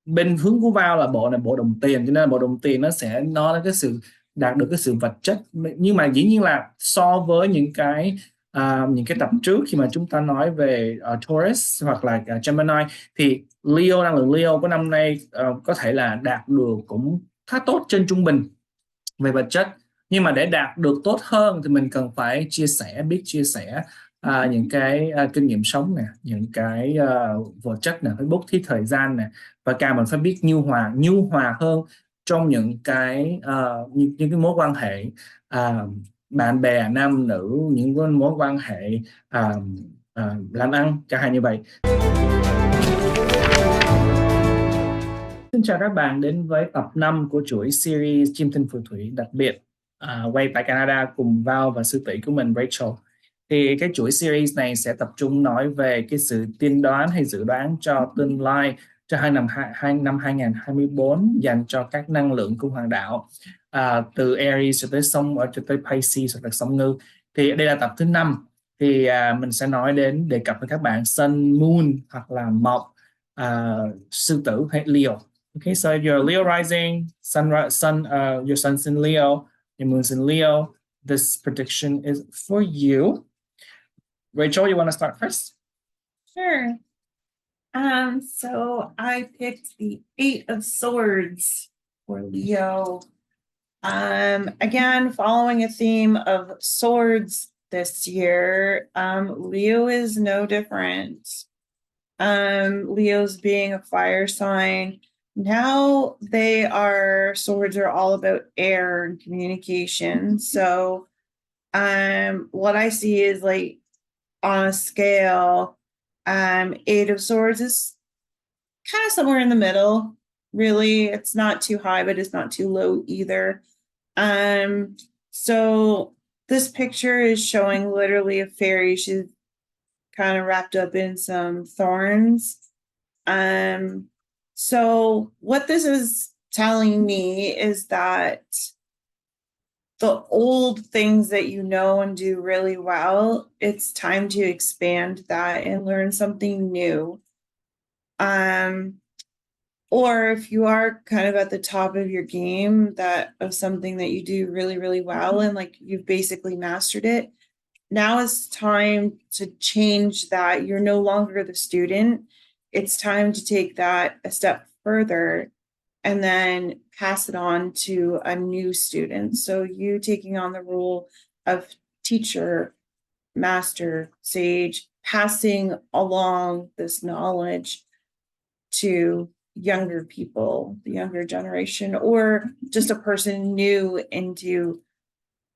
bên hướng của Val là bộ này bộ đồng tiền, cho nên là bộ đồng tiền nó sẽ nói cái sự đạt được cái sự vật chất. Nhưng mà dĩ nhiên là so với những cái tập trước khi mà chúng ta nói về Taurus hoặc là Gemini, thì Leo, năng lượng Leo của năm nay có thể là đạt được cũng khá tốt, trên trung bình về vật chất. Nhưng mà để đạt được tốt hơn thì mình cần phải biết chia sẻ những cái kinh nghiệm sống nè, những cái vật chất nè, phải bố thí thời gian nè, và càng mình phải biết nhu hòa hơn trong những cái mối quan hệ à, bạn bè nam nữ, những cái mối quan hệ làm ăn chẳng hạn như vậy. Xin chào các bạn đến với tập 5 của chuỗi series Chim Tinh Phù Thủy đặc biệt, quay tại Canada cùng Val và sư tỷ của mình Rachel. Thì cái chuỗi series này sẽ tập trung nói về cái sự tiên đoán hay dự đoán cho tương lai cho năm 2024 dành cho các năng lượng cung hoàng đạo, từ Aries cho tới cho tới Pisces hoặc là song ngư. Thì đây là tập thứ 5. Thì mình sẽ đề cập với các bạn Sun, Moon hoặc là Mọc, sư tử hay Leo. Okay, so if you're a Leo rising, your sun's in Leo, your moon's in Leo, this prediction is for you. Rachel, you want to start first? Sure. So I picked the Eight of Swords for Leo. Again, following a theme of swords this year, Leo is no different. Leo's being a fire sign. Now swords are all about air and communication. So, what I see is like on a scale, Eight of Swords is kind of somewhere in the middle. Really, it's not too high, but it's not too low either. So this picture is showing literally a fairy. She's kind of wrapped up in some thorns. So what this is telling me is that the old things that you know and do really well, it's time to expand that and learn something new. Or if you are kind of at the top of your game of something that you do really, really well, and like you've basically mastered it, now it's time to change that. You're no longer the student. It's time to take that a step further and then pass it on to a new student. So you taking on the role of teacher, master, sage, passing along this knowledge to younger people, the younger generation, or just a person new into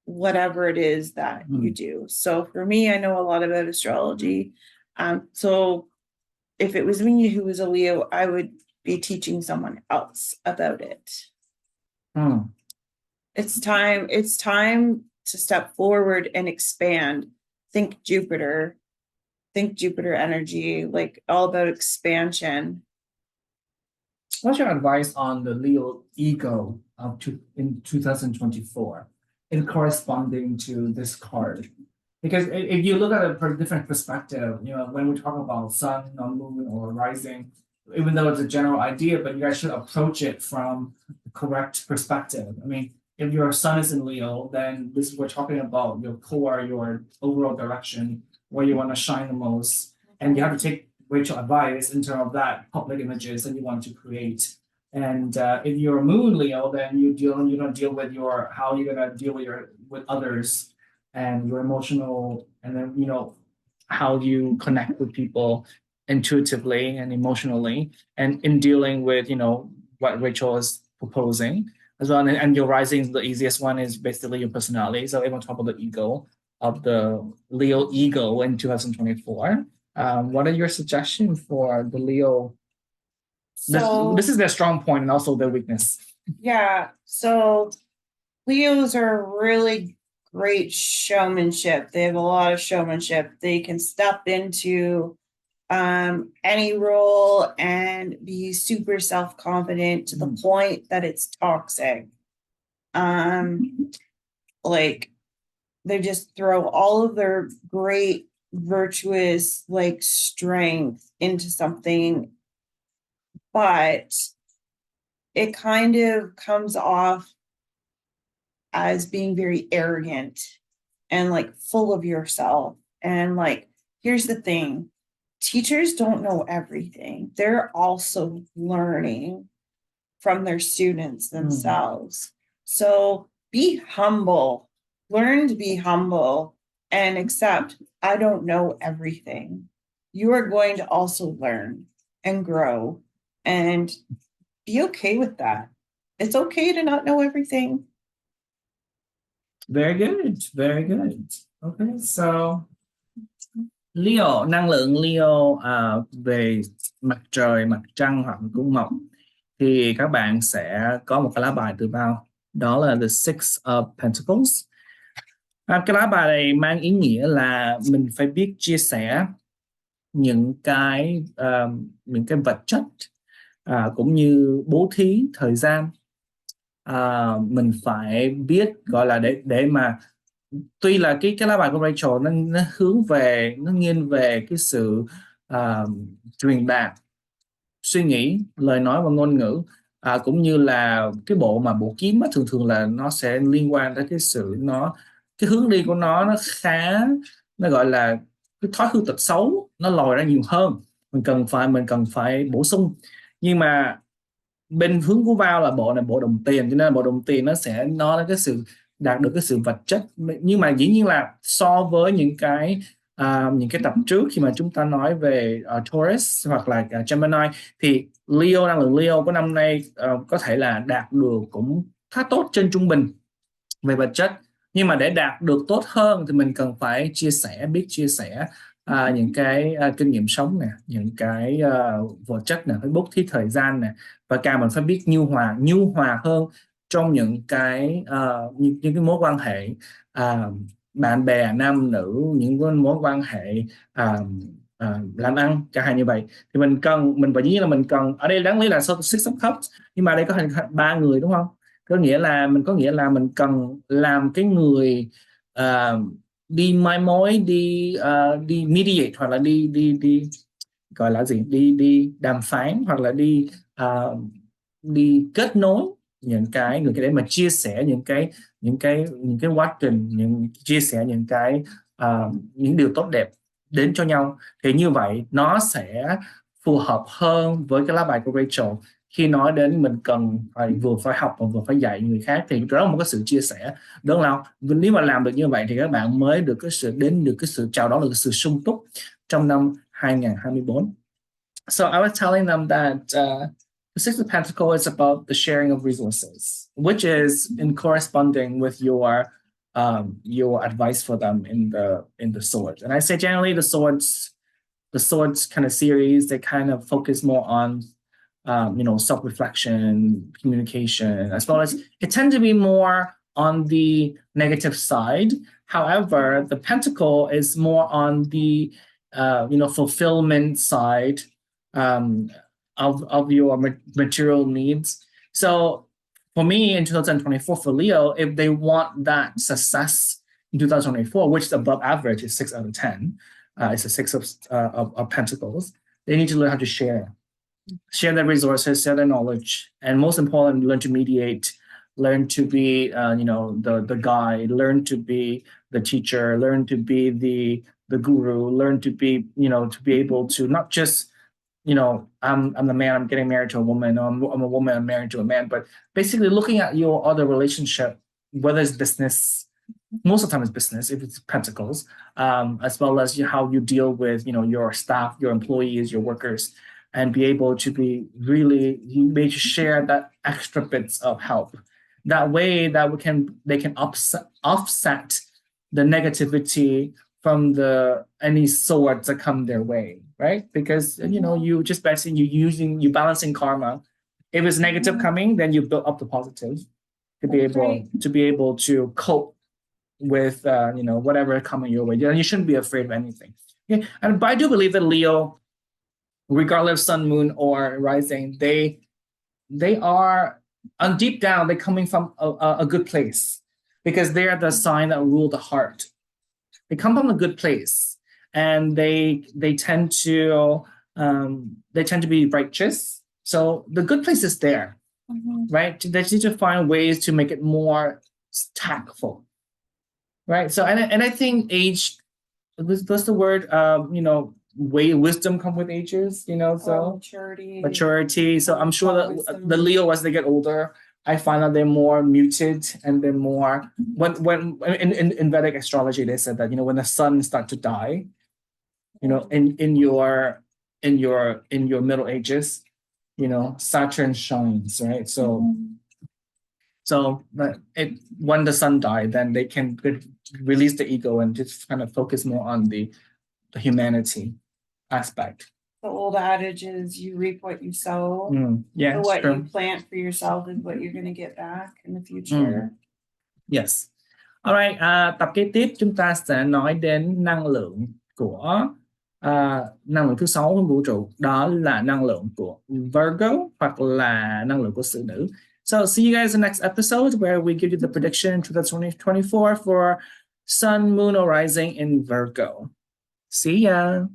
whatever it is that you do. So for me, I know a lot about astrology. So if it was me who was a Leo, I would be teaching someone else about it. It's time to step forward and expand. Think Jupiter energy, like all about expansion. What's your advice on the Leo ego in 2024 in corresponding to this card? Because if you look at it from a different perspective, when we talk about sun or moon or rising, even though it's a general idea, but you guys should approach it from the correct perspective. I mean, if your sun is in Leo, then we're talking about your core, your overall direction, where you want to shine the most, and you have to take Rachel advice in terms of that public images that you want to create. And if you're moon Leo, then you don't deal with how you're gonna deal with others and your emotional, and then how you connect with people intuitively and emotionally, and in dealing with what Rachel is proposing as well. And your rising, the easiest one is basically your personality. So even talk about the ego of the Leo ego in 2024. What are your suggestions for the Leo? This is their strong point and also their weakness. Yeah. So Leos are really great showmanship. They have a lot of showmanship. They can step into any role and be super self-confident to the point that it's toxic. Like they just throw all of their great virtuous like strength into something, but it kind of comes off as being very arrogant and like full of yourself. And like, here's the thing, teachers don't know everything. They're also learning from their students themselves. So be humble, learn to be humble and accept, I don't know everything. You are going to also learn and grow and be okay with that. It's okay to not know everything. Very good, very good. Okay, so Leo, năng lượng Leo về mặt trời, mặt trăng hoặc cung mọc thì các bạn sẽ có một cái lá bài từ bao, đó là the Six of Pentacles. Cái lá bài này mang ý nghĩa là mình phải biết chia sẻ những cái vật chất cũng như bố thí thời gian. Mình phải biết gọi là để mà tuy là cái lá bài của Rachel nó hướng về, nó nghiêng về cái sự truyền đạt suy nghĩ, lời nói và ngôn ngữ, cũng như là cái bộ kiếm thường thường là nó sẽ liên quan tới cái sự cái hướng đi của nó khá, nó gọi là cái thói hư tật xấu nó lòi ra nhiều hơn, mình cần phải bổ sung. Nhưng mà bên hướng của Vào là bộ đồng tiền, cho nên là bộ đồng tiền nó sẽ nói cái sự đạt được cái sự vật chất. Nhưng mà dĩ nhiên là so với những cái tập trước khi mà chúng ta nói về Taurus hoặc là Gemini thì Leo, năng lượng Leo của năm nay có thể là đạt được cũng khá tốt, trên trung bình về vật chất. Nhưng mà để đạt được tốt hơn thì mình cần phải biết chia sẻ những cái kinh nghiệm sống nè, những cái vật chất nè, phải bố thí thời gian nè, và càng mình phải biết nhu hòa hơn trong những cái những cái mối quan hệ bạn bè nam nữ, những cái mối quan hệ làm ăn chẳng hạn như vậy. Thì mình và dĩ nhiên là mình cần, ở đây đáng lý là Six of Cups nhưng mà đây có hình 3 người đúng không, có nghĩa là mình cần làm cái người đi mai mối, đi mediate, hoặc là đi gọi là gì, đi đàm phán, hoặc là đi kết nối những cái người để mà chia sẻ những cái quá trình, chia sẻ những điều tốt đẹp đến cho nhau. Thì như vậy nó sẽ phù hợp hơn với cái lá bài của Rachel khi nói đến mình cần vừa phải học và vừa phải dạy người khác. Thì đó là một cái sự chia sẻ lớn lao. Nếu mà làm được như vậy thì các bạn mới được cái sự chào đón, được cái sự sung túc trong năm 2024. So I was telling them that the Six of Pentacles is about the sharing of resources, which is in corresponding with your advice for them in the swords. And I say generally the swords kind of series, they kind of focus more on self-reflection, communication, as well as it tends to be more on the negative side. However, the Pentacle is more on the fulfillment side of your material needs. So for me in 2024, for Leo, if they want that success in 2024, which is above average, is 6 out of 10, it's a Six of Pentacles, they need to learn how to share their resources, share their knowledge, and most importantly, learn to mediate, learn to be the guide, learn to be the teacher, learn to be the guru, learn to be to be able to not just I'm the man, I'm getting married to a woman, or I'm a woman, I'm married to a man, but basically looking at your other relationship, whether it's business, most of the time it's business if it's Pentacles, as well as how you deal with your staff, your employees, your workers, and be able to be share that extra bits of help. That way that they can offset the negativity from any swords that come their way, right? Because you just basically you balancing karma. If it's negative coming, then you build up the positive to be able to cope with whatever coming your way. You shouldn't be afraid of anything. Okay? But I do believe that Leo, regardless of sun, moon, or rising, they are deep down, they're coming from a good place, because they are the sign that rule the heart. They come from a good place, and they tend to be righteous. So the good place is there. right? They need to find ways to make it more tactful, right? So and I think age, what's the word? Wisdom come with ages, so maturity. So I'm sure that the Leo, as they get older, I find that they're more muted and they're more when in Vedic astrology they said that when the sun starts to die, in your middle ages, Saturn shines, right? So when the sun died, then they can release the ego and just kind of focus more on the humanity aspect. The old adage is you reap what you sow. Yeah, so what true. you plant for yourself is what you're going to get back in the future. Yes. Alright, tập kế tiếp chúng ta sẽ nói đến năng lượng của năng lượng thứ 6 của vũ trụ, đó là năng lượng của Virgo hoặc là năng lượng của xử nữ. So see you guys in the next episode where we give you the prediction in 2024 for Sun, Moon, or Rising in Virgo. See ya.